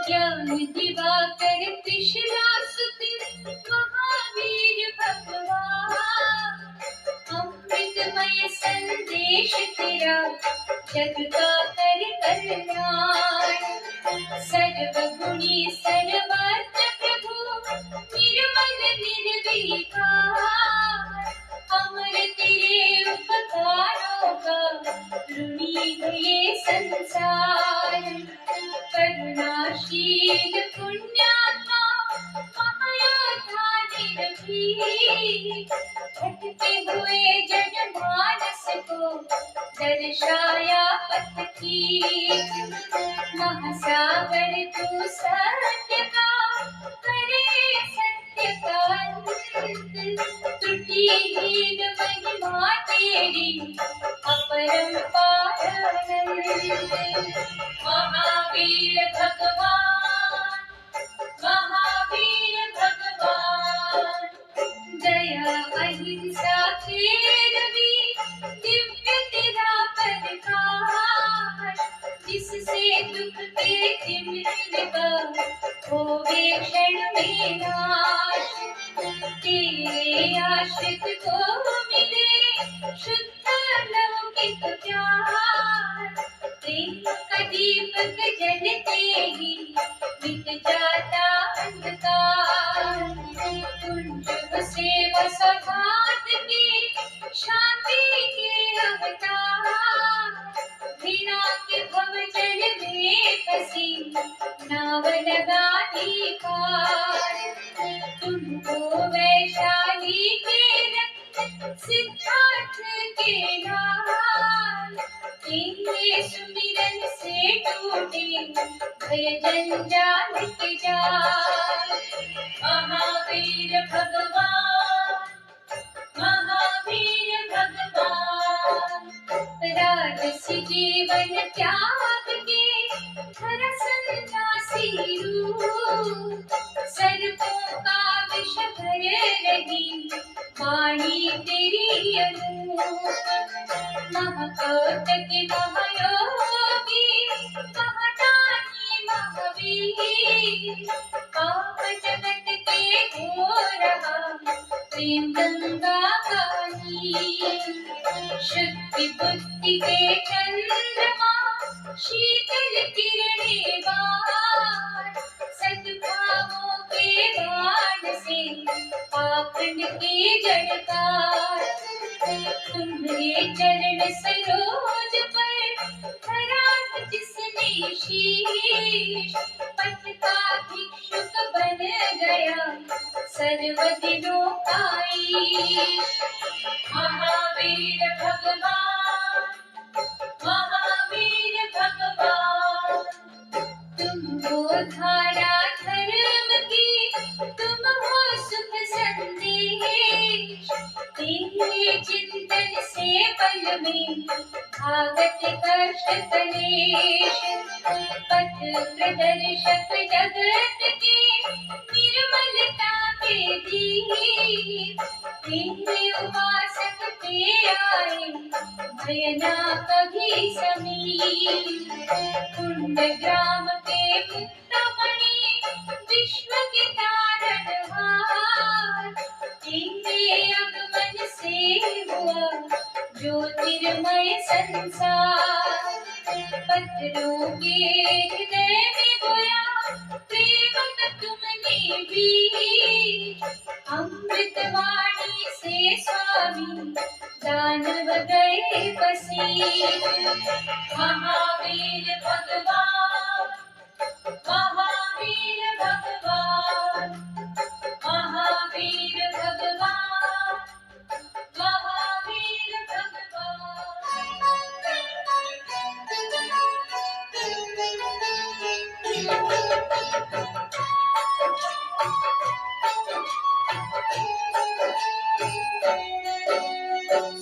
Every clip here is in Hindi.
ज्ञान दिवाकर कृष्णा सुत महावीर भगवान, अमृतमय संदेश तेरा जग का कर कल्याण। सर्वगुणी सर्वत्र प्रभु निर्मल निर्विकार, अमर तेरे उपकारों का ऋणी है ये संसार। करुणाशील पुण्यात्मा महायोद्धा निर्भीक, भटके हुए जनमानस को दर्शाया पथ की। महासागर तू सत्य का करे सत्य का अंत, त्रुटिहीन महिमा तेरी अपरंपार। महावीर भगवान, महावीर भगवान, दया अहिंसा के रवि दिव्य तेरा प्रकाश, जिससे दुख के तिमिर का होवे क्षण में नाश। तेरे आश्रित को मिले शुद्ध लौकिक प्यार, प्रेम का दीपक जलते ही मिट जाता अंधकार। कुंज से वसुधात के शांति के अवतार, घृणा के भवजल में फंसी नाव लगानी पार। तुमको वैशाली के रक्त सिद्धार्थ के लाल, तेरे सुमिरन से टूटे भय जंजाल के जाल। महावीर भगवान, महावीर भगवान, राजसी जीवन त्याग के धरा सन्यासी रूप, सर्पों का विष भर रही वाणी तेरी अनूप। महाकौतकी महायोगी महादानी महावीर, पाप जगत के धो रहा प्रेम गंगा का नीर। शुद्धि बुद्धि के चंद्रमा शीतल किरणें बार, सद्भावों के बाण से पापन के जड़कार। तुम्हारे चरण सरोज पर धरा जिसने शीश, पथ का भिक्षुक बन गया सर्व दिनों का ईश। महावीर भगवान, महावीर भगवान, तुम हो धारा धर्म की, तुम हो सुख संदेश। तेरे चिंतन से बल में भागत कष्ट कलेश। पथ प्रदर्शक जगत के निर्मलता के दीप, तेरे उपासक पे आए भय ना कभी समीप। कुंड ग्राम के मुक्तमणि विश्व के तारणहार, तेरे आगमन से हुआ ज्योतिर्मय संसार। पत्थरों के हृदय में बोया प्रेम का तुमने बीज, अमृतवाणी से स्वामी दानव गए बसीज। महावीर भगवान, महावीर भगवान, महावीर भगवान, महावीर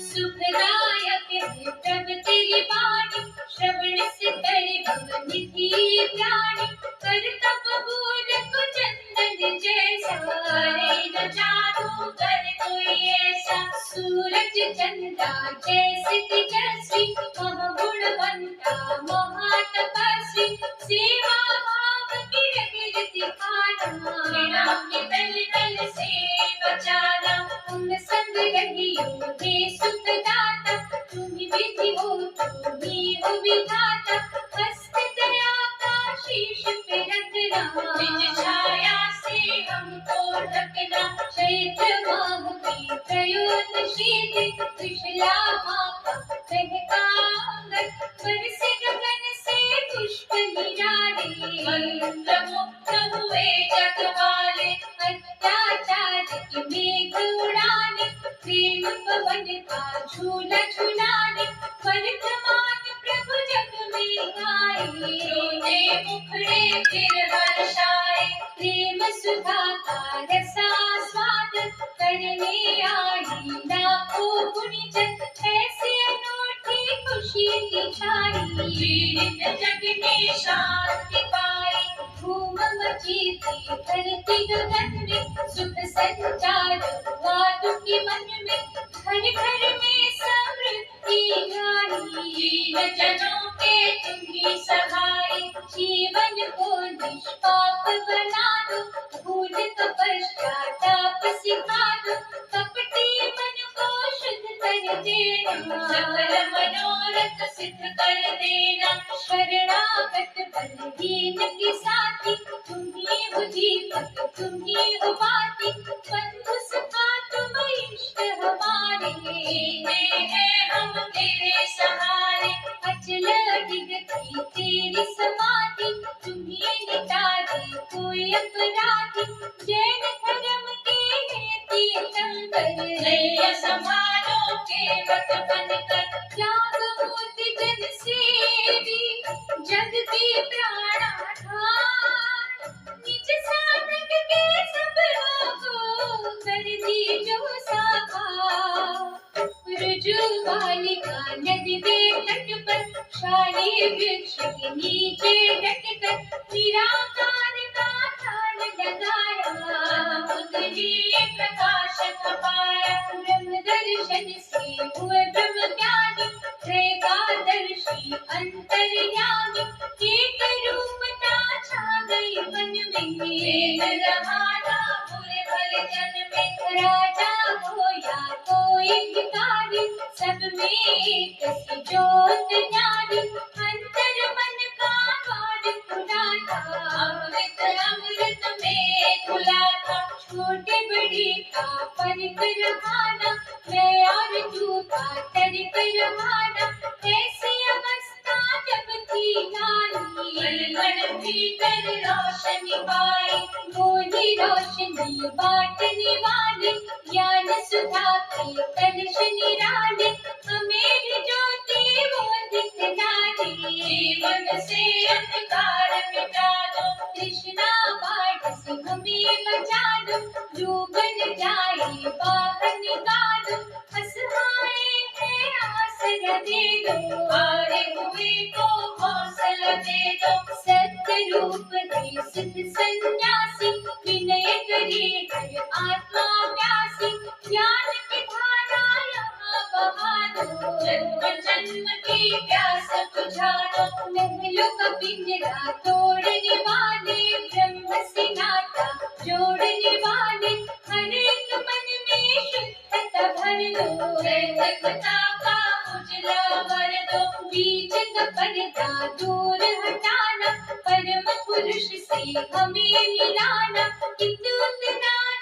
सुखदायक है प्रभ तेरी वाणी, श्रवण से करे भव निधि प्राणी। कर तब भूल को जन्म पिता जैसे तेजस्वी, महागुणवंता महातपस्वी, सेवा भाव की रग दिखाना, नाम के तल तल से बचाना, तुम संग रहियो हे सुखदाता, तुम्ही विधि हो तुम्ही हो विधाता, हस्त दया का शीश पे रखना, निज छाया से हमको ढकना, चैत्र माह की त्रयोदशी कृष्णा माँ का बहका अंगन, बरसे गगन से पुष्प निरारे, मंत्रमुग्ध हुए जग वाले, अत्याचार की मेघ उड़ाने, प्रेम पवन का झूला झुलाने, वर्तमान प्रभु जग में आए, रोते मुखड़े फिर हर्षाए, प्रेम सुधा का रसास्वाद करने आई लाखों गुणीजन, ऐसी अनूठी खुशी की छाई, पीड़ित जग ने शांति पाई, धूम मची थी धरती गगन में, सुख संचार हुआ दुखी मन में, घर घर में समृद्धि आई, दीन जनों के तुम्ही सहाय, जीवन को निष्पाप बना दो, भूल का पश्चाताप सिखा दो, कपटी मन को शुद्ध कर देना, सकल मनोरथ सिद्ध कर देना, शरणागत बलहीन के साथी, तुम्ही हो दीपक तुम्ही हो बाती, बंधु सखा तुम इष्ट हमारे, हैं हम तेरे सहारे, अचल अडिगती तेरी समाधि, तुम्ही मिटा दे कोई अपराधी, जैन धर्म के हैं तीर्थंकर, नैया संभालो केवट बनकर, त्याग मूर्ति जन सेवी, जग की प्राणाधार, निज साधक के सब रोगों कर दी जो साकार, रुजु बालिका नदी के तट पर, शाही वृक्ष के नीचे डटकर, निराकार का ध्यान लगाया, बुद्धि प्रकाश पाया, ब्रह्म दर्शन से हुए ब्रह्म ज्ञानी, त्रैकादर्शी अंतर्यामी, एक रूपता छा गई मन में, वेद रहाना बुरे भले जन में, राजा हो या कोई भिखारी, सब में एक सी ज्योत न्यारी, अंतर मन का द्वार खुलाता, अमृत अमृत में खुलाता, छोटे बड़े का फर्क रहाना, मैं और तू का तर्क रहाना, ऐसी अवस्था जब थी नारी, मन भीतर रोशनी पाई, बोली रोशनी बांटने वाली, ज्ञान सुधा की कलश निराले, हमें भी ज्योति वो दिखलाए, जीवन से अंधकार मिटा दो, कृष्णा बाढ़ से हमें बचा दो, डूबन जाए बाहर निकालो, असहाय है आसरा दे दो, हारे हुए को हौसला दे दो, सत्य रूप दे सिद्ध सन्यासी, विनय करे हर आत्मा व्यासी, ज्ञान की धारा यहाँ बहा दो, जन्म जन्म की प्यास बुझा दो, महलों का पिंजरा तोड़ने वाले, ब्रह्म से नाता जोड़ने वाले, हर एक मन में शुद्धता भर दो, वैदिकता का उजला भर दो, बीच का पर्दा दूर हटाना, परम पुरुष से हमें मिलाना, इतना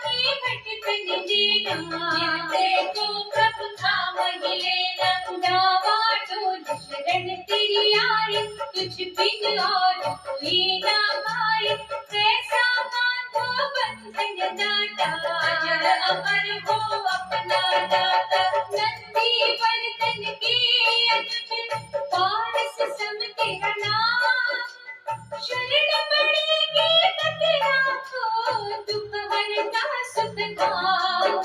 ही भटकन देना, जितने को प्रभु थाम ही लेना, दावा डोल शरण तेरी आए, तुझ बिन और कोई ना पाए, कैसा बांधो बंधन दाता, अजर अमर हो अपना दाता, नंदी वर्तन के अतुल, पारस सम तेरा नाम, शरण पड़ेगी कतरा को, दुख हरता सुख धाम,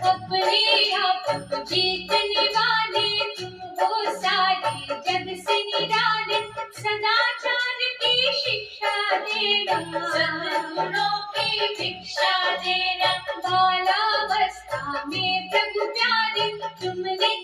अपने आप को जीतने वाले, तुम हो सारे जग से निराले, सदाचार की शिक्षा देना, सद्गुणों की भिक्षा देना, बालावस्था में प्रभु प्यारे, तुमने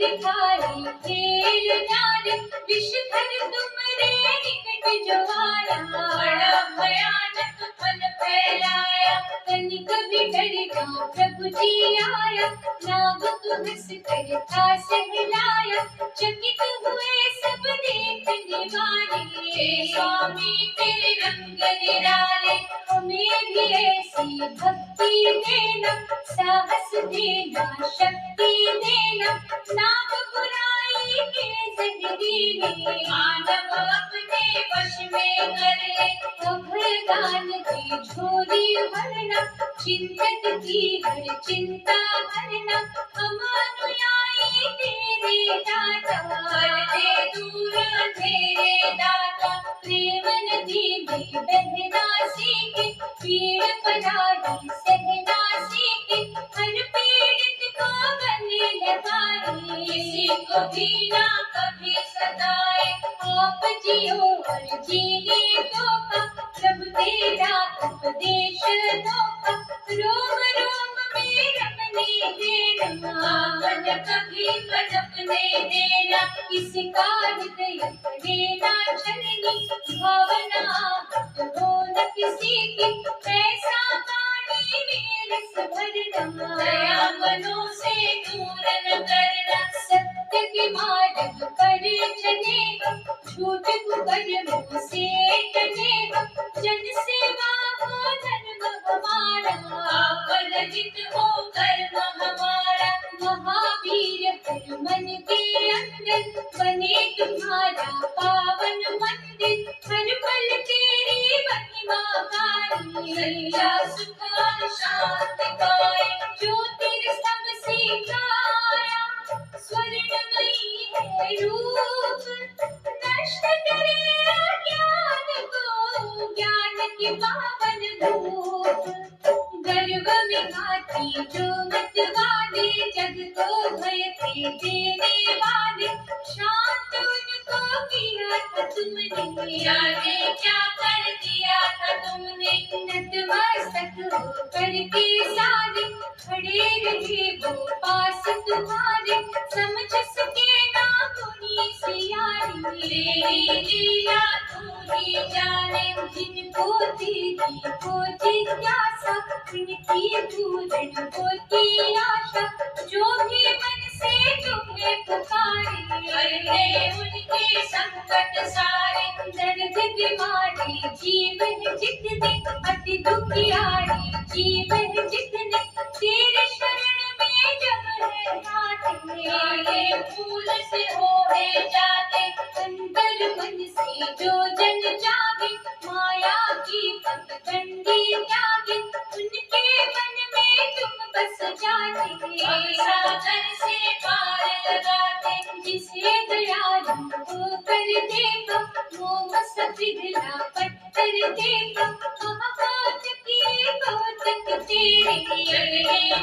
प्रभु जी आया, नाग को हंस कर था सहलाया, चकित हुए सब देखने वाले। स्वामी तेरे रंग निराले, हमें भी ऐसी भक्ति देना, साहस देना, शक्ति देना, नाग बुराई के जहरीले मानव अपने वश में कर ले। अभयदान की झोली भरना, चिंतक की हर चिंता हरना, हम अनुयायी तेरे दाता, कर दे दूर अंधेरे दाता। प्रेम नदी में बहना सीखे, पीड़ पराई सहना सीखे, हर पीड़ित को गले लगाए, किसी को भी ना कभी सताए। आप जियो और जीने दो का, प्रभु तेरा उपदेश दो, रोम रोम में रमने देना, मन कभी पलकने देना, किसी का हृदय देना छलनी, भावना हो न किसी की, ऐसा पानी में रस भरना, दया मनों से दूर न करना। सत्य के मार्ग पर चलेगा, झूठ कुकर्मों से टलेगा, जन सेवा हो धर्म हमारा, अपराजित हो कर्म हमारा। महावीर हर मन के अंदर, बने तुम्हारा पावन मंदिर, हर पल तेरी महिमा गाए, सच्चा सुख और शांति पाए। जो तेरे संग सिखाया, स्वर्णमयी है रूप, नष्ट करे अज्ञान को, ज्ञान की पावन धूप। गर्व में हाथी जो मत वाले, जग को भय के देने वाले, शांत उनको किया था तुमने, जाने क्या कर दिया था तुमने। नतमस्तक होकर के सारे, खड़े रहे वो पास तुम्हारे, समझ सके ना गुनी सियारी, तेरी लीला तू ही जाने। जिनको तेरी हो जिज्ञासा, उनकी पूर्ण होती आशा, जो भी मन से तुम्हें पुकारे, हरे उनके संकट सारे। दर्द बीमारी जीवन जितने, अति दुखियारी जीवन जितने, तेरे शरण में जब है नाते, फूल से ओढ़े जाते। अंतर मन से जो जन जागे, माया की पगडंडी त्यागे, उनके मन में तुम बस जाते, सागर से पार लगाते। जिसे दयालु होकर देखा, मोह सा पिघला पत्थर देखा, महापात किए कौतक तेरे,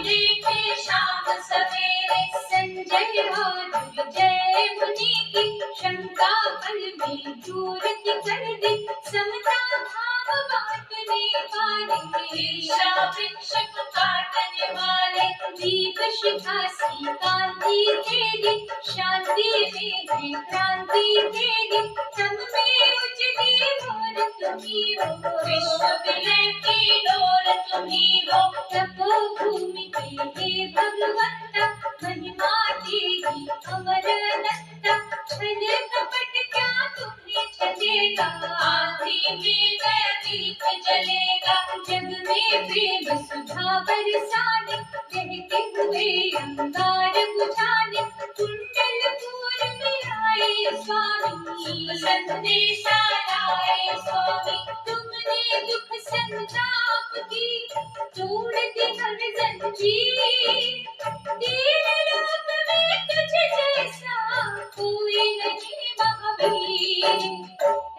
देखे शाम सवेरे। संजय और विजय मुनि की, शंका पल में दूर की कर दी, समता भाव बांटने वाले, ईर्षा वृक्षक काटने वाले। दीप शिखा सी कांति तेरी, शांति में है क्रांति तेरी, हम में उजली भोर तुम्ही हो, विश्व विलय की डोर तुम्ही हो। तपोभूमि के हे भगवंता, महिमा तेरी अमर अनंता, छल कपट क्या तुम्हें चलेगा, आँधी में गया दीप जलेगा। जग में प्रेम सुधा बरसाने, रहते हुए अंगार बुझाने, कुंडलपुर में आए स्वामी, संदेशा लाए स्वामी। तुमने दुख संताप की, तोड़ दी हर जंजीर, तेरे लोक में तुझ जैसा कोई नहीं महावीर।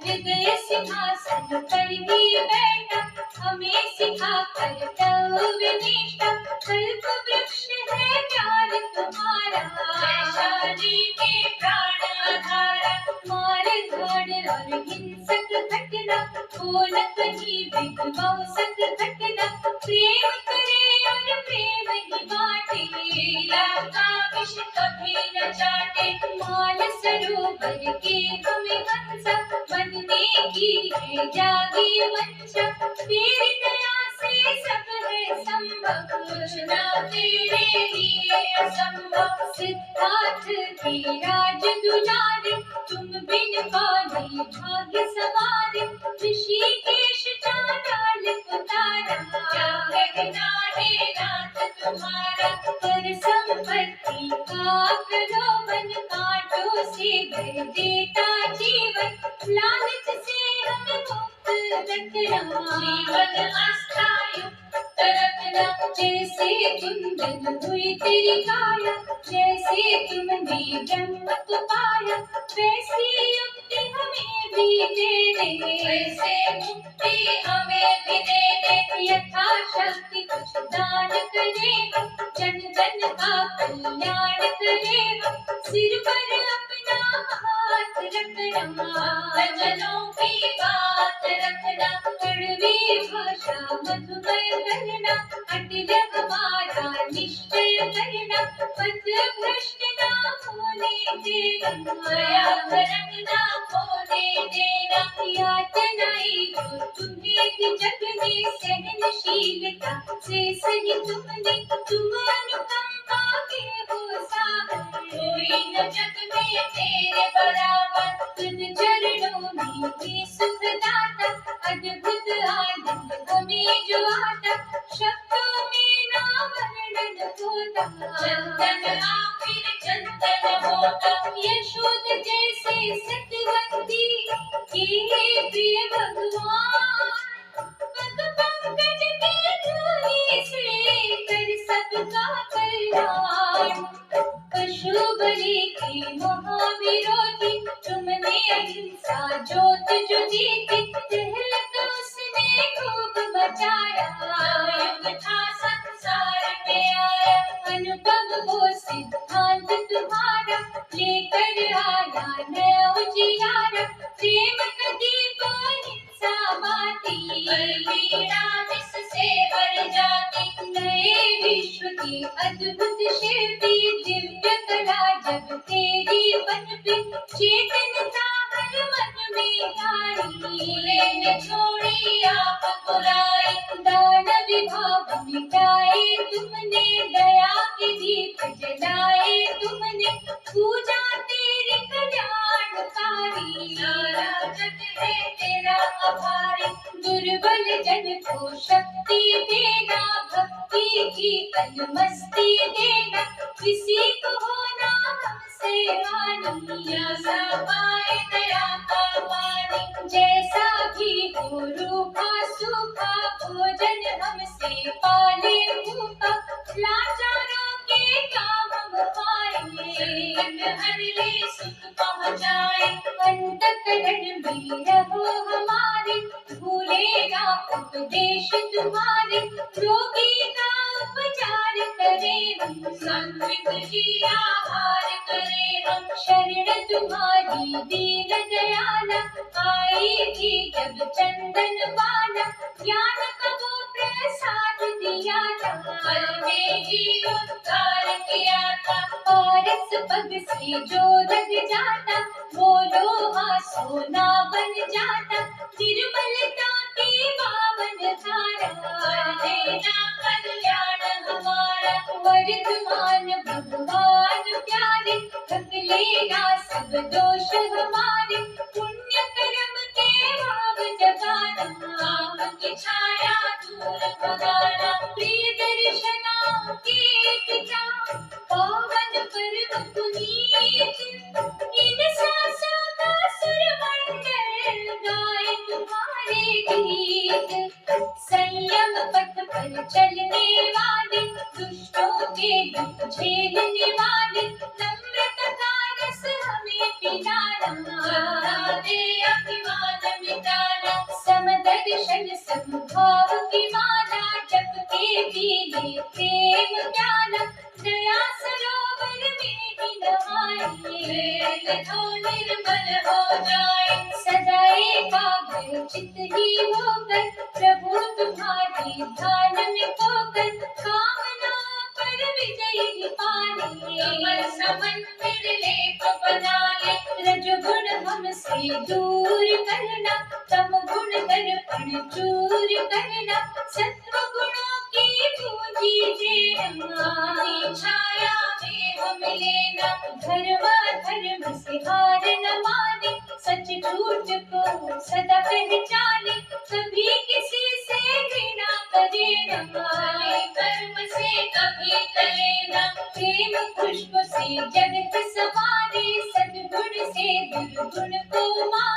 हृदय सिंहासन पर ही बैठा, हमें सिखा कर्तव्य निष्ठा, कल्प वृक्ष है प्यार तुम्हारा, वैशाली के प्राण आधारा। मार धाड़ और हिंसक घटना, हो न कहीं विध्वंसक घटना, प्रेम करे और प्रेम ही बांटे, लीला का विष कभी न चाटे। माल सरोवर के हमें हंसा, बनने की है जागी मंशा, तेरी दया से सब है संभव। कुछ ना तेरे लिए असंभव। सिद्धार्थ की राज दुलारे, तुम बिन पानी भाग्य सवारे। ऋषिकेश चांडाल उतारा, क्या कहना है नाथ तुम्हारा। पर संपत्ति का प्रलोभन, कांटों से भर देता जीवन। लालच से हमें मुक्त रखना, जीवन अस्थायु रखना। जैसे कुंदन हुई तेरी काया, जैसे तुमने ब्रह्म को पाया। वैसी युक्ति हमें भी दे दे, वैसे मुक्ति हमें भी दे दे। यथाशक्ति कुछ दान करे हम, जन जन का कल्याण करे हम। सिर पर अपना हाथ रखना, जनों की बात रखना। कड़वी भाषा मधुमय करना, अटल हमारा निश्चय करना। पथ भ्रष्ट ना होने देना, माया भरम ना होने देना। यातनाएं जो तुम्हें दी जग ने, सहनशीलता से सही तुमने। तुम अनुकंपा के हो सागर, कोई न जग में तेरे बराबर। तुझ चरणों में ही सुखदाता, अद्भुत आनंद हमें जो आता। शब्दों में ना वर्णन होता, चंदन आखिर चंदन होता। यशोद जैसे सतवंती, ये प्रिय भगवान। पग पंकज के धूलि से, कर सबका कल्याण। पशु बलि के महाविरोधी, तुमने अहिंसा ज्योत जो जीती। तिलक उसने खूब बचाया, युग था संसार में आया। अनुपम वो सिद्धांत तुम्हारा, लेकर आया नया उजियारा। प्रेम का दीप अहिंसा बाती, पीड़ा जिससे हर जाती। नए विश्व की अद्भुत शिल्पी, दिव्य कला जब तेरी पनपी। चेतनता हर मन में आई, ने छोड़ी आप बुराई। दानव भाव मिटाए तुमने, दया के दीप जलाए तुमने। पूजा तेरी कल्याणकारी, सारा जग है तेरा आभारी। दुर्बल जन को शक्ति देना, भक्ति की तलमस्ती देना। किसी को होना हमसे हानि, आशा पाए दया का पानी। जैसा भी हो रूखा सूखा, भोजन हमसे पाले भूखा। लाचारों के काम हम पाएंगे, हर ले सुख पहुँचाए। अंतःकरण में रहो हमारे, भूले ना उपदेश तुम्हारे। रोगी का उपचार करें हम, संकट की आहार करें हम। शरण तुम्हारी दीन दयाला, आएगी जब चंदन बाला। ज्ञान का वो प्रसाद दिया था, पल में ही उद्धार किया था। पारस पग से जो लग जाता, वो लोहा सोना बन जाता। निर्मलता की पावन धारा, देना कल्याण हमारा। वर्तमान भगवान प्यारे, ढक लेना सब दोष हमारे। पुण्य कर्म के भाव जगाना, आपकी छाया दूर भगाना। प्रिय दर्शना के पिता, पावन पर्व पुनीत। इन सांसों का सुरमंडल गाए तुम्हारे गीत। संयम पथ पर चलने वाले, दुष्टों के दुख झेलने वाले। नम्रता का रस हमें पिलाना, दे अभिमान मिटाना। समदर्शन समभाव की माला, जप के पीले प्रेम प्याला। दया सरोवर में ही नहाए, तो निर्मल हो जाए। सदा एकाग्रचित्त ही होकर, प्रभु तुम्हारे ध्यान में खोकर। कामनाओं पर विजय ही पाले, कमल समन्वित लेख बना ले। रजोगुण हमसे दूर करना, तम गुण दर्पण चूर करना। सत्व गुणों की पूंजी पहचाने, कभी किसी से घृणा करे न, भले कर्म से कभी टले न। प्रेम पुष्प से जगत सवारे, सद्गुण से दुर्गुण को मारे।